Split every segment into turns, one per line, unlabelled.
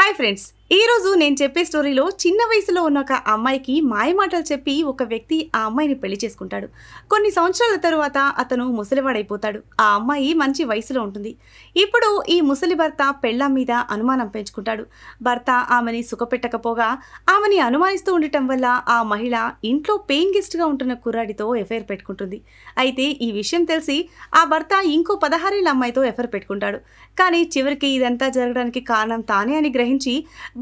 Hi friends, ఈరోజు నేను చెప్పే స్టోరీలో చిన్న వయసులో ఉన్న ఒక అమ్మాయికి మాయమాటలు చెప్పి ఒక వ్యక్తి ఆ అమ్మాయిని పెళ్లి చేసుకుంటాడు. కొన్ని సంవత్సరాల తరువాత అతను ముసలివాడైపోతాడు. ఆ అమ్మాయి మంచి వయసులో ఉంటుంది. ఇప్పుడు ఈ ముసలి భర్త పెళ్ళాం మీద అనుమానం పెంచుకుంటాడు. భర్త ఆమెని సుఖపెట్టకపోగా ఆమెని అనుమానిస్తూ ఉండటం వల్ల ఆ మహిళ ఇంట్లో పెయిన్ గెస్ట్గా ఉంటున్న కుర్రాడితో ఎఫైర్ పెట్టుకుంటుంది. అయితే ఈ విషయం తెలిసి ఆ భర్త ఇంకో 16 ఏళ్ల అమ్మాయితో ఎఫైర్ పెట్టుకుంటాడు. కానీ చివరికి ఇదంతా జరగడానికి కారణం తానే అని గ్రహించి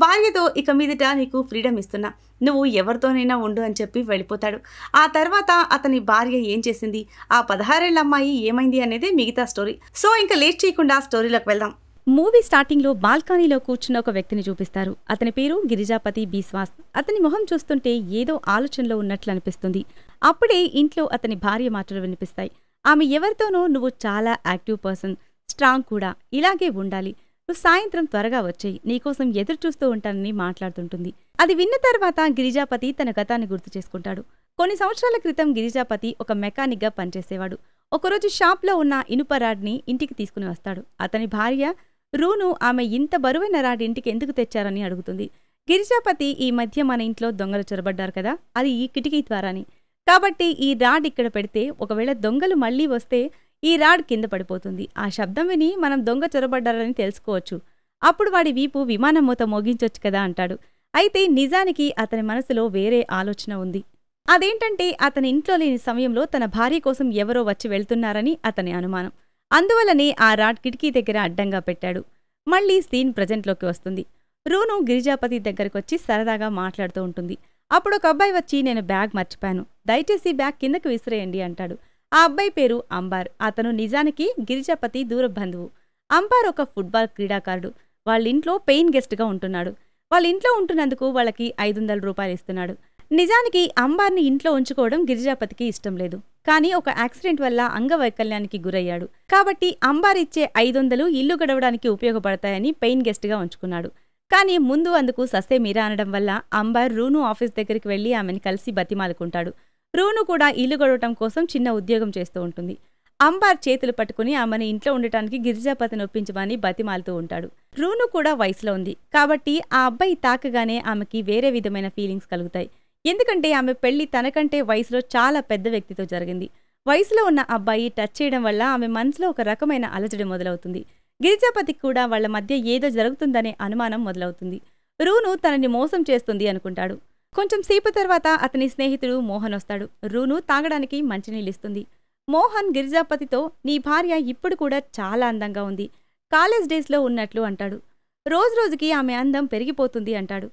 భార్యతో ఇక మీదట నీకు ఫ్రీడమ్ ఇస్తున్నా, నువ్వు ఎవరితోనైనా ఉండు అని చెప్పి వెళ్ళిపోతాడు. ఆ తర్వాత అతని భార్య ఏం చేసింది, ఆ 16 ఏళ్ల అమ్మాయి ఏమైంది అనేది మిగతా స్టోరీ. సో ఇంకా లేట్ చేయకుండా స్టోరీలోకి వెళ్దాం.
మూవీ స్టార్టింగ్లో బాల్కనీలో కూర్చున్న ఒక వ్యక్తిని చూపిస్తారు. అతని పేరు గిరిజాపతి బిశ్వాస్. అతని మొహం చూస్తుంటే ఏదో ఆలోచనలో ఉన్నట్లు అనిపిస్తుంది. అప్పుడే ఇంట్లో అతని భార్య మాటలు వినిపిస్తాయి. ఆమె ఎవరితోనో నువ్వు చాలా యాక్టివ్ పర్సన్, స్ట్రాంగ్ కూడా, ఇలాగే ఉండాలి, నువ్వు సాయంత్రం త్వరగా వచ్చేయి, నీకోసం ఎదురు చూస్తూ ఉంటానని మాట్లాడుతుంటుంది. అది విన్న తర్వాత గిరిజాపతి తన గతాన్ని గుర్తు చేసుకుంటాడు. కొన్ని సంవత్సరాల క్రితం గిరిజాపతి ఒక మెకానిక్గా పనిచేసేవాడు. ఒకరోజు షాప్లో ఉన్న ఇనుప రాడ్ని ఇంటికి తీసుకుని వస్తాడు. అతని భార్య రూను ఆమె ఇంత బరువైన రాడ్ ఇంటికి ఎందుకు తెచ్చారని అడుగుతుంది. గిరిజాపతి ఈ మధ్య మన ఇంట్లో దొంగలు చొరబడ్డారు కదా, అది ఈ కిటికీ ద్వారాని, కాబట్టి ఈ రాడ్ ఇక్కడ పెడితే ఒకవేళ దొంగలు మళ్లీ వస్తే ఈ రాడ్ కింద పడిపోతుంది. ఆ శబ్దం విని మనం దొంగ చొరబడ్డారని తెలుసుకోవచ్చు. అప్పుడు వాడి వీపు విమానం మూత మోగించొచ్చు కదా అంటాడు. అయితే నిజానికి అతని మనసులో వేరే ఆలోచన ఉంది. అదేంటంటే అతని ఇంట్లో లేని సమయంలో తన భార్య కోసం ఎవరో వచ్చి వెళ్తున్నారని అతని అనుమానం. అందువల్లనే ఆ రాడ్ కిటికీ దగ్గర అడ్డంగా పెట్టాడు. మళ్లీ సీన్ ప్రజెంట్లోకి వస్తుంది. రూను గిరిజాపతి దగ్గరకొచ్చి సరదాగా మాట్లాడుతూ ఉంటుంది. అప్పుడు ఒక అబ్బాయి వచ్చి, నేను బ్యాగ్ మర్చిపోయాను, దయచేసి బ్యాగ్ కిందకి విసిరేయండి అంటాడు. ఆ అబ్బాయి పేరు అంబార్. అతను నిజానికి గిరిజాపతి దూర బంధువు. అంబార్ ఒక ఫుట్బాల్ క్రీడాకారుడు. వాళ్ళింట్లో పెయిన్ గెస్ట్గా ఉంటున్నాడు. వాళ్ళ ఇంట్లో ఉంటున్నందుకు వాళ్ళకి 500 రూపాయలు ఇస్తున్నాడు. నిజానికి అంబార్ని ఇంట్లో ఉంచుకోవడం గిరిజాపతికి ఇష్టం లేదు. కానీ ఒక యాక్సిడెంట్ వల్ల అంగవైకల్యానికి గురయ్యాడు. కాబట్టి అంబార్ ఇచ్చే 500 ఇల్లు గడవడానికి ఉపయోగపడతాయని పెయిన్ గెస్ట్గా ఉంచుకున్నాడు. కానీ ముందు అందుకు ససేమీరా అనడం వల్ల అంబార్ రూను ఆఫీస్ దగ్గరికి వెళ్లి ఆమెను కలిసి బతిమాలుకుంటాడు. రూను కూడా ఇల్లు గడవటం కోసం చిన్న ఉద్యోగం చేస్తూ ఉంటుంది. అంబార్ చేతులు పట్టుకుని ఆమెను ఇంట్లో ఉండటానికి గిరిజాపతిని ఒప్పించమని బతిమాలుతూ ఉంటాడు. రూను కూడా వయసులో ఉంది కాబట్టి ఆ అబ్బాయి తాకగానే ఆమెకి వేరే విధమైన ఫీలింగ్స్ కలుగుతాయి. ఎందుకంటే ఆమె పెళ్లి తనకంటే వయసులో చాలా పెద్ద వ్యక్తితో జరిగింది. వయసులో ఉన్న అబ్బాయి టచ్ చేయడం వల్ల ఆమె మనసులో ఒక రకమైన అలజడి మొదలవుతుంది. గిరిజాపతికి కూడా వాళ్ల మధ్య ఏదో జరుగుతుందనే అనుమానం మొదలవుతుంది. రూను తనని మోసం చేస్తుంది అనుకుంటాడు. కొంచెం సేపు తర్వాత అతని స్నేహితుడు మోహన్ వస్తాడు. రూను తాగడానికి మంచినీళ్ళిస్తుంది. మోహన్ గిరిజాపతితో, నీ భార్య ఇప్పుడు కూడా చాలా అందంగా ఉంది, కాలేజ్ డేస్లో ఉన్నట్లు అంటాడు. రోజురోజుకి ఆమె అందం పెరిగిపోతుంది అంటాడు.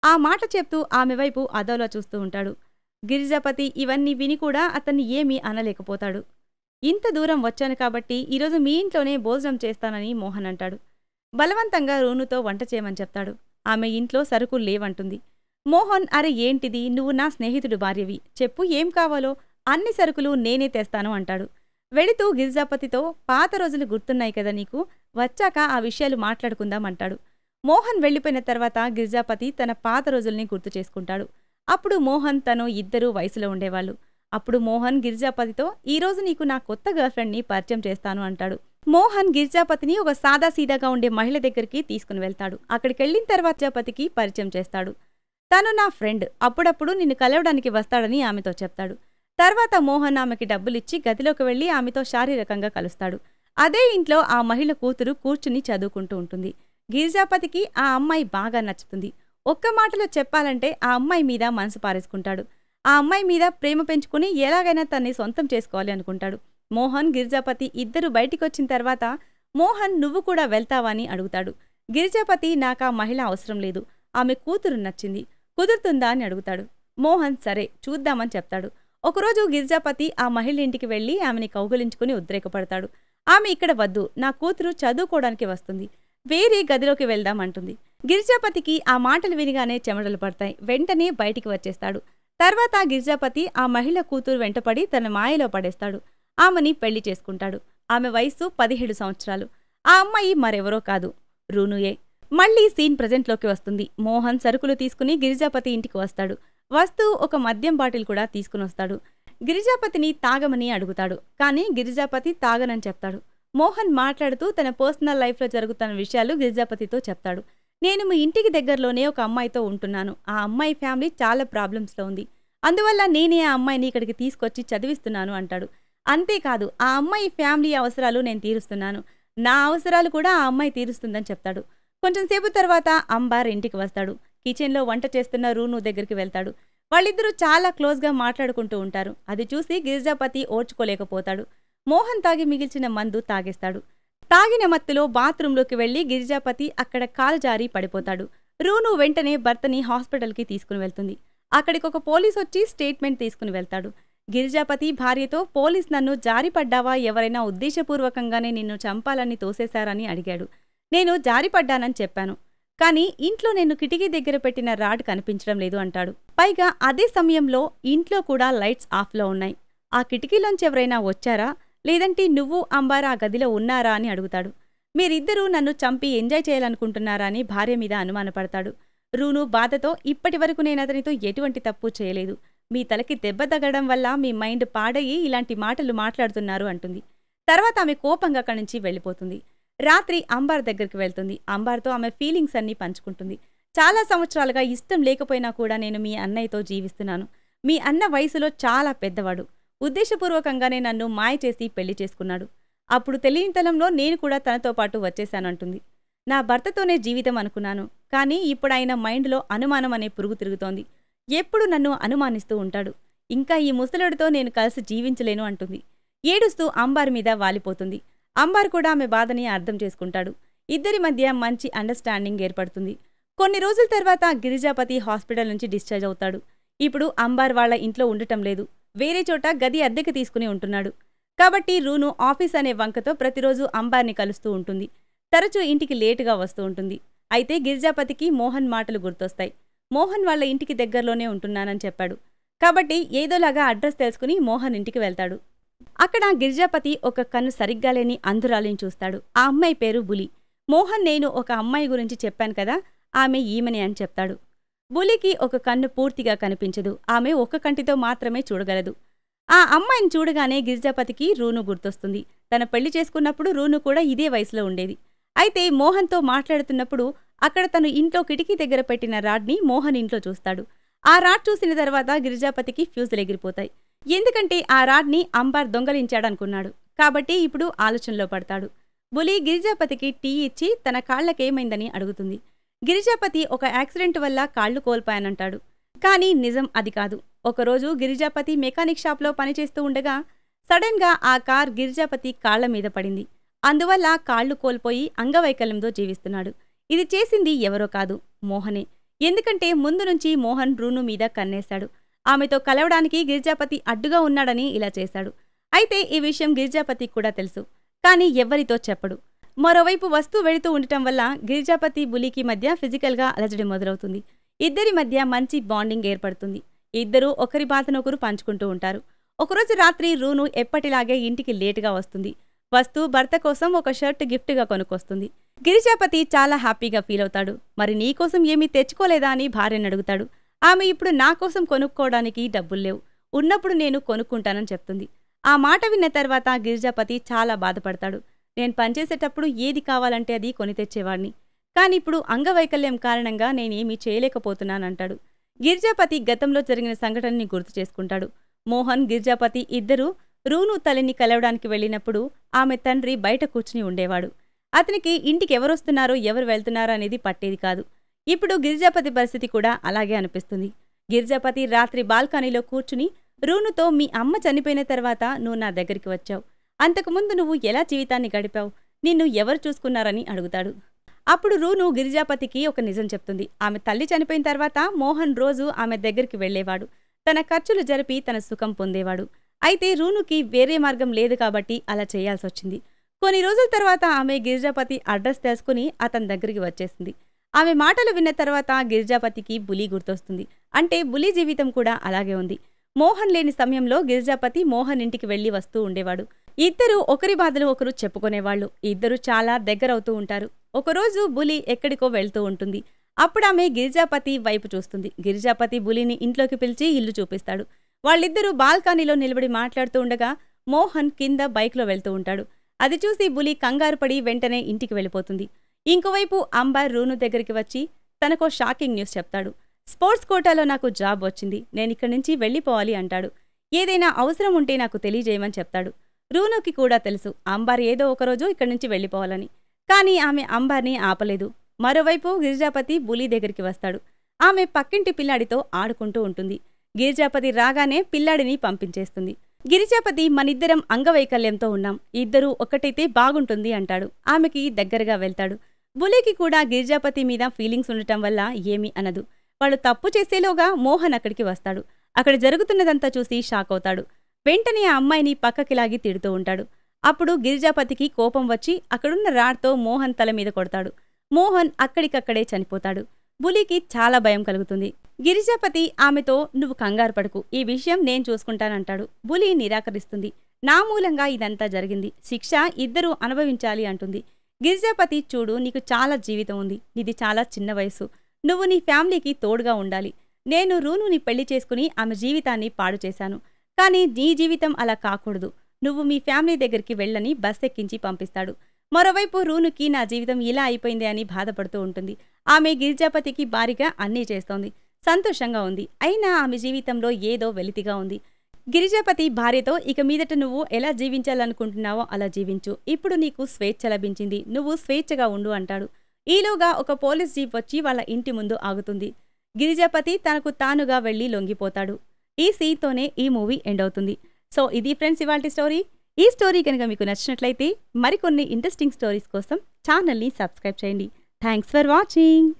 ఆ మాట చెప్తూ ఆమె వైపు అదోలా చూస్తూ ఉంటాడు. గిరిజాపతి ఇవన్నీ విని కూడా అతన్ని ఏమీ అనలేకపోతాడు. ఇంత దూరం వచ్చాను కాబట్టి ఈరోజు మీ ఇంట్లోనే భోజనం చేస్తానని మోహన్ అంటాడు. బలవంతంగా రూనుతో వంట చేయమని చెప్తాడు. ఆమె ఇంట్లో సరుకులు లేవంటుంది. మోహన్, అరే ఏంటిది, నువ్వు నా స్నేహితుడు భార్యవి, చెప్పు ఏం కావాలో, అన్ని సరుకులు నేనే తెస్తాను అంటాడు. వెళుతూ గిరిజాపతితో, పాత రోజులు గుర్తున్నాయి కదా నీకు, వచ్చాక ఆ విషయాలు మాట్లాడుకుందాం అంటాడు. మోహన్ వెళ్లిపోయిన తర్వాత గిరిజాపతి తన పాత రోజుల్ని గుర్తు చేసుకుంటాడు. అప్పుడు మోహన్ తను ఇద్దరూ వయసులో ఉండేవాళ్ళు. అప్పుడు మోహన్ గిరిజాపతితో, ఈరోజు నీకు నా కొత్త గర్ల్ఫ్రెండ్ని పరిచయం చేస్తాను అంటాడు. మోహన్ గిరిజాపతిని ఒక సాదాసీదాగా ఉండే మహిళ దగ్గరికి తీసుకుని వెళ్తాడు. అక్కడికెళ్లిన తర్వాత గిరిజాపతికి పరిచయం చేస్తాడు. తను నా ఫ్రెండ్, అప్పుడప్పుడు నిన్ను కలవడానికి వస్తాడని ఆమెతో చెప్తాడు. తర్వాత మోహన్ ఆమెకి డబ్బులిచ్చి గదిలోకి వెళ్లి ఆమెతో శారీరకంగా కలుస్తాడు. అదే ఇంట్లో ఆ మహిళ కూతురు కూర్చుని చదువుకుంటూ ఉంటుంది. గిరిజాపతికి ఆ అమ్మాయి బాగా నచ్చుతుంది. ఒక్క మాటలో చెప్పాలంటే ఆ అమ్మాయి మీద మనసు పారేసుకుంటాడు. ఆ అమ్మాయి మీద ప్రేమ పెంచుకుని ఎలాగైనా తన్ని సొంతం చేసుకోవాలి అనుకుంటాడు. మోహన్, గిరిజాపతి ఇద్దరు బయటికొచ్చిన తర్వాత మోహన్, నువ్వు కూడా వెళ్తావా అని అడుగుతాడు. గిరిజాపతి, నాకా మహిళ అవసరం లేదు, ఆమె కూతురు నచ్చింది, కుదురుతుందా అని అడుగుతాడు. మోహన్, సరే చూద్దామని చెప్తాడు. ఒకరోజు గిరిజాపతి ఆ మహిళ ఇంటికి వెళ్లి ఆమెని కౌగులించుకుని ఉద్రేకపడతాడు. ఆమె ఇక్కడ వద్దు, నా కూతురు చదువుకోవడానికి వస్తుంది, వేరే గదిలోకి వెళ్దామంటుంది. గిరిజాపతికి ఆ మాటలు వినిగానే చెమటలు పడతాయి. వెంటనే బయటికి వచ్చేస్తాడు. తర్వాత గిరిజాపతి ఆ మహిళ కూతురు వెంటపడి తన మాయలో పడేస్తాడు. ఆమెని పెళ్లి చేసుకుంటాడు. ఆమె వయసు 17 సంవత్సరాలు. ఆ అమ్మాయి మరెవరో కాదు, రూనుయే. మళ్లీ సీన్ ప్రజెంట్లోకి వస్తుంది. మోహన్ సరుకులు తీసుకుని గిరిజాపతి ఇంటికి వస్తాడు. వస్తూ ఒక మద్యం బాటిల్ కూడా తీసుకునొస్తాడు. గిరిజాపతిని తాగమని అడుగుతాడు. కానీ గిరిజాపతి తాగనని చెప్తాడు. మోహన్ మాట్లాడుతూ తన పర్సనల్ లైఫ్లో జరుగుతున్న విషయాలు గిరిజాపతితో చెప్తాడు. నేను మీ ఇంటికి దగ్గరలోనే ఒక అమ్మాయితో ఉంటున్నాను. ఆ అమ్మాయి ఫ్యామిలీ చాలా ప్రాబ్లమ్స్‌లో ఉంది. అందువల్ల నేనే ఆ అమ్మాయిని ఇక్కడికి తీసుకొచ్చి చదివిస్తున్నాను అంటాడు. అంతేకాదు ఆ అమ్మాయి ఫ్యామిలీ అవసరాలు నేను తీరుస్తున్నాను. నా అవసరాలు కూడా ఆ అమ్మాయి తీరుస్తుందని చెప్తాడు. కొంచెం సేపు తర్వాత అంబార్ ఇంటికి వస్తాడు. కిచెన్‌లో వంట చేస్తున్న రూను దగ్గరికి వెళ్తాడు. వాళ్ళిద్దరూ చాలా క్లోజ్‌గా మాట్లాడుకుంటూ ఉంటారు. అది చూసి గిరిజాపతి ఓర్చుకోలేకపోతాడు. మోహన్ తాగి మిగిల్చిన మందు తాగేస్తాడు. తాగిన మత్తులో బాత్రూంలోకి వెళ్లి గిరిజాపతి అక్కడ కాలు జారి పడిపోతాడు. రూను వెంటనే భర్తని హాస్పిటల్‌కి తీసుకుని వెళ్తుంది. అక్కడికొక పోలీసొచ్చి స్టేట్మెంట్ తీసుకుని వెళ్తాడు. గిరిజాపతి భార్యతో పోలీస్ నన్ను జారిపడ్డావా, ఎవరైనా ఉద్దేశపూర్వకంగానే నిన్ను చంపాలని తోసేశారని అడిగాడు. నేను జారిపడ్డానని చెప్పాను. కానీ ఇంట్లో నేను కిటికీ దగ్గర పెట్టిన రాడ్ కనిపించడం లేదు అంటాడు. పైగా అదే సమయంలో ఇంట్లో కూడా లైట్స్ ఆఫ్లో ఉన్నాయి. ఆ కిటికీలోంచి ఎవరైనా వచ్చారా, లేదంటే నువ్వు అంబార్ ఆ గదిలో ఉన్నారా అని అడుగుతాడు. మీరిద్దరూ నన్ను చంపి ఎంజాయ్ చేయాలనుకుంటున్నారా అని భార్య మీద అనుమానపడతాడు. రూను బాధతో ఇప్పటివరకు నేనతనితో ఎటువంటి తప్పు చేయలేదు. మీ తలకి దెబ్బ తగలడం వల్ల మీ మైండ్ పాడయి ఇలాంటి మాటలు మాట్లాడుతున్నారు అంటుంది. తర్వాత ఆమె కోపంగా అక్కడి నుంచి వెళ్ళిపోతుంది. రాత్రి అంబార్ దగ్గరికి వెళ్తుంది. అంబార్తో ఆమె ఫీలింగ్స్ అన్నీ పంచుకుంటుంది. చాలా సంవత్సరాలుగా ఇష్టం లేకపోయినా కూడా నేను మీ అన్నయ్యతో జీవిస్తున్నాను. మీ అన్న వయసులో చాలా పెద్దవాడు. ఉద్దేశపూర్వకంగానే నన్ను మాయ చేసి పెళ్లి చేసుకున్నాడు. అప్పుడు తెలియనితనంలో నేను కూడా తనతో పాటు వచ్చేశానంటుంది. నా భర్తతోనే జీవితం అనుకున్నాను. కానీ ఇప్పుడు ఆయన మైండ్లో అనుమానం అనే పురుగు తిరుగుతోంది. ఎప్పుడు నన్ను అనుమానిస్తూ ఉంటాడు. ఇంకా ఈ ముసలుడితో నేను కలిసి జీవించలేను అంటుంది. ఏడుస్తూ అంబార్ మీద వాలిపోతుంది. అంబార్ కూడా ఆమె బాధని అర్థం చేసుకుంటాడు. ఇద్దరి మధ్య మంచి అండర్స్టాండింగ్ ఏర్పడుతుంది. కొన్ని రోజుల తర్వాత గిరిజాపతి హాస్పిటల్ నుంచి డిశ్చార్జ్ అవుతాడు. ఇప్పుడు అంబార్ వాళ్ల ఇంట్లో ఉండటం లేదు. వేరే చోట గది అద్దెకి తీసుకుని ఉంటున్నాడు. కాబట్టి రూను ఆఫీస్ అనే వంకతో ప్రతిరోజు అంబార్ని కలుస్తూ ఉంటుంది. తరచూ ఇంటికి లేటుగా వస్తూ ఉంటుంది. అయితే గిరిజాపతికి మోహన్ మాటలు గుర్తొస్తాయి. మోహన్ వాళ్ల ఇంటికి దగ్గరలోనే ఉంటున్నానని చెప్పాడు. కాబట్టి ఏదోలాగా అడ్రస్ తెలుసుకుని మోహన్ ఇంటికి వెళ్తాడు. అక్కడ గిరిజాపతి ఒక కన్ను సరిగ్గా లేని అంధురాలిని చూస్తాడు. ఆ అమ్మాయి పేరు బులి. మోహన్ నేను ఒక అమ్మాయి గురించి చెప్పాను కదా, ఆమె ఈమెనే అని చెప్తాడు. బులికి ఒక కన్ను పూర్తిగా కనిపించదు. ఆమె ఒక కంటితో మాత్రమే చూడగలదు. ఆ అమ్మాయిని చూడగానే గిరిజాపతికి రూను గుర్తొస్తుంది. తన పెళ్లి చేసుకున్నప్పుడు రూను కూడా ఇదే వయసులో ఉండేది. అయితే మోహన్తో మాట్లాడుతున్నప్పుడు అక్కడ తను ఇంట్లో కిటికీ దగ్గర పెట్టిన రాడ్ని మోహన్ ఇంట్లో చూస్తాడు. ఆ రాడ్ చూసిన తర్వాత గిరిజాపతికి ఫ్యూజులు ఎగిరిపోతాయి. ఎందుకంటే ఆ రాడ్ని అంబార్ దొంగలించాడనుకున్నాడు. కాబట్టి ఇప్పుడు ఆలోచనలో పడతాడు. బులి గిరిజాపతికి టీ ఇచ్చి తన కాళ్లకేమైందని అడుగుతుంది. గిరిజాపతి ఒక యాక్సిడెంట్ వల్ల కాళ్లు కోల్పోయానంటాడు. కానీ నిజం అది కాదు. ఒకరోజు గిరిజాపతి మెకానిక్ షాప్లో పనిచేస్తూ ఉండగా సడన్గా ఆ కార్ గిరిజాపతి కాళ్ల మీద పడింది. అందువల్ల కాళ్లు కోల్పోయి అంగవైకల్యంతో జీవిస్తున్నాడు. ఇది చేసింది ఎవరో కాదు, మోహనే. ఎందుకంటే ముందు నుంచి మోహన్ రూను మీద కన్నేశాడు. ఆమెతో కలవడానికి గిరిజాపతి అడ్డుగా ఉన్నాడని ఇలా చేశాడు. అయితే ఈ విషయం గిరిజాపతికి కూడా తెలుసు. కానీ ఎవ్వరితో చెప్పడు. మరోవైపు వస్తూ వెళుతూ ఉండటం వల్ల గిరిజాపతి బులికి మధ్య ఫిజికల్గా అలజడి మొదలవుతుంది. ఇద్దరి మధ్య మంచి బాండింగ్ ఏర్పడుతుంది. ఇద్దరూ ఒకరి బాధనొకరు పంచుకుంటూ ఉంటారు. ఒకరోజు రాత్రి రూను ఎప్పటిలాగే ఇంటికి లేటుగా వస్తుంది. వస్తూ భర్త కోసం ఒక షర్ట్ గిఫ్ట్గా కొనుక్కొస్తుంది. గిరిజాపతి చాలా హ్యాపీగా ఫీల్ అవుతాడు. మరి నీకోసం ఏమీ తెచ్చుకోలేదా అని భార్యను అడుగుతాడు. ఆమె ఇప్పుడు నా కోసం కొనుక్కోవడానికి డబ్బుల్లేవు, ఉన్నప్పుడు నేను కొనుక్కుంటానని చెప్తుంది. ఆ మాట విన్న తర్వాత గిరిజాపతి చాలా బాధపడతాడు. నేను పనిచేసేటప్పుడు ఏది కావాలంటే అది కొని తెచ్చేవాణ్ణి. కానిప్పుడు అంగవైకల్యం కారణంగా నేనేమీ చేయలేకపోతున్నానంటాడు. గిరిజాపతి గతంలో జరిగిన సంఘటనని గుర్తు చేసుకుంటాడు. మోహన్, గిరిజాపతి ఇద్దరూ రూను తల్లిని కలవడానికి వెళ్ళినప్పుడు ఆమె తండ్రి బయట కూర్చుని ఉండేవాడు. అతనికి ఇంటికి ఎవరొస్తున్నారో ఎవరు వెళ్తున్నారో అనేది పట్టేది కాదు. ఇప్పుడు గిరిజాపతి పరిస్థితి కూడా అలాగే అనిపిస్తుంది. గిరిజాపతి రాత్రి బాల్కనీలో కూర్చుని రూనుతో మీ అమ్మ చనిపోయిన తర్వాత నువ్వు నా దగ్గరికి వచ్చావు. అంతకుముందు నువ్వు ఎలా జీవితాన్ని గడిపావు? నిన్ను ఎవరు చూసుకున్నారని అడుగుతాడు. అప్పుడు రూను గిరిజాపతికి ఒక నిజం చెప్తుంది. ఆమె తల్లి చనిపోయిన తర్వాత మోహన్ రోజు ఆమె దగ్గరికి వెళ్లేవాడు. తన ఖర్చులు జరిపి తన సుఖం పొందేవాడు. అయితే రూనుకి వేరే మార్గం లేదు కాబట్టి అలా చేయాల్సొచ్చింది. కొన్ని రోజుల తర్వాత ఆమె గిరిజాపతి అడ్రస్ తెలుసుకుని అతని దగ్గరికి వచ్చేసింది. ఆమె మాటలు విన్న తర్వాత గిరిజాపతికి బులి గుర్తొస్తుంది. అంటే బులి జీవితం కూడా అలాగే ఉంది. మోహన్ లేని సమయంలో గిరిజాపతి మోహన్ ఇంటికి వెళ్లి వస్తూ ఉండేవాడు. ఇద్దరూ ఒకరి బాధలు ఒకరు చెప్పుకునేవాళ్లు. ఇద్దరు చాలా దగ్గరవుతూ ఉంటారు. ఒకరోజు బులి ఎక్కడికో వెళ్తూ ఉంటుంది. అప్పుడామె గిరిజాపతి వైపు చూస్తుంది. గిరిజాపతి బులిని ఇంట్లోకి పిలిచి ఇల్లు చూపిస్తాడు. వాళ్ళిద్దరూ బాల్కనీలో నిలబడి మాట్లాడుతూ ఉండగా మోహన్ కింద బైక్లో వెళ్తూ ఉంటాడు. అది చూసి బులి కంగారుపడి వెంటనే ఇంటికి వెళ్ళిపోతుంది. ఇంకోవైపు అంబర్ రూను దగ్గరికి వచ్చి తనకో షాకింగ్ న్యూస్ చెప్తాడు. స్పోర్ట్స్ కోటాలో నాకు జాబ్ వచ్చింది, నేనిక్కడి నుంచి వెళ్ళిపోవాలి అంటాడు. ఏదైనా అవసరం ఉంటే నాకు తెలియజేయమని చెప్తాడు. రూనుకి కూడా తెలుసు అంబార్ ఏదో ఒకరోజు ఇక్కడి నుంచి వెళ్ళిపోవాలని. కానీ ఆమె అంబార్ని ఆపలేదు. మరోవైపు గిరిజాపతి బులి దగ్గరికి వస్తాడు. ఆమె పక్కింటి పిల్లాడితో ఆడుకుంటూ ఉంటుంది. గిరిజాపతి రాగానే పిల్లాడిని పంపించేస్తుంది. గిరిజాపతి మనిద్దరం అంగవైకల్యంతో ఉన్నాం, ఇద్దరూ ఒక్కటైతే బాగుంటుంది అంటాడు. ఆమెకి దగ్గరగా వెళ్తాడు. బులికి కూడా గిరిజాపతి మీద ఫీలింగ్స్ ఉండటం వల్ల ఏమీ అనదు. వాళ్ళు తప్పు చేసేలోగా మోహన్ అక్కడికి వస్తాడు. అక్కడ జరుగుతున్నదంతా చూసి షాక్ అవుతాడు. వెంటనే ఆ అమ్మాయిని పక్కకి లాగి తిడుతూ ఉంటాడు. అప్పుడు గిరిజాపతికి కోపం వచ్చి అక్కడున్న రాడ్తో మోహన్ తల మీద కొడతాడు. మోహన్ అక్కడికక్కడే చనిపోతాడు. బులికి చాలా భయం కలుగుతుంది. గిరిజాపతి ఆమెతో నువ్వు కంగారు పడకు, ఈ విషయం నేను చూసుకుంటానంటాడు. బులి నిరాకరిస్తుంది. నా మూలంగా ఇదంతా జరిగింది, శిక్ష ఇద్దరూ అనుభవించాలి అంటుంది. గిరిజాపతి చూడు, నీకు చాలా జీవితం ఉంది, నీది చాలా చిన్న వయసు, నువ్వు నీ ఫ్యామిలీకి తోడుగా ఉండాలి. నేను రూనుని పెళ్లి చేసుకుని ఆమె జీవితాన్ని పాడు చేశాను, కానీ నీ జీవితం అలా కాకూడదు, నువ్వు మీ ఫ్యామిలీ దగ్గరికి వెళ్ళని బస్ ఎక్కించి పంపిస్తాడు. మరోవైపు రూనుకి నా జీవితం ఇలా అయిపోయింది అని బాధపడుతూ ఉంటుంది. ఆమె గిరిజాపతికి భారీగా అన్నీ చేస్తోంది, సంతోషంగా ఉంది. అయినా ఆమె జీవితంలో ఏదో వెలితిగా ఉంది. గిరిజాపతి భార్యతో ఇక మీదట నువ్వు ఎలా జీవించాలనుకుంటున్నావో అలా జీవించు, ఇప్పుడు నీకు స్వేచ్ఛ లభించింది, నువ్వు స్వేచ్ఛగా ఉండు అంటాడు. ఈలోగా ఒక పోలీస్ జీప్ వచ్చి వాళ్ళ ఇంటి ముందు ఆగుతుంది. గిరిజాపతి తనకు తానుగా వెళ్లి లొంగిపోతాడు. ఈ సీన్తోనే ఈ మూవీ ఎండ్ అవుతుంది. సో ఇది ఫ్రెండ్స్ ఇవాల్టి స్టోరీ. ఈ స్టోరీ కనుక మీకు నచ్చినట్లయితే మరికొన్ని ఇంట్రెస్టింగ్ స్టోరీస్ కోసం ఛానల్ని సబ్స్క్రైబ్ చేయండి. Thanks for watching.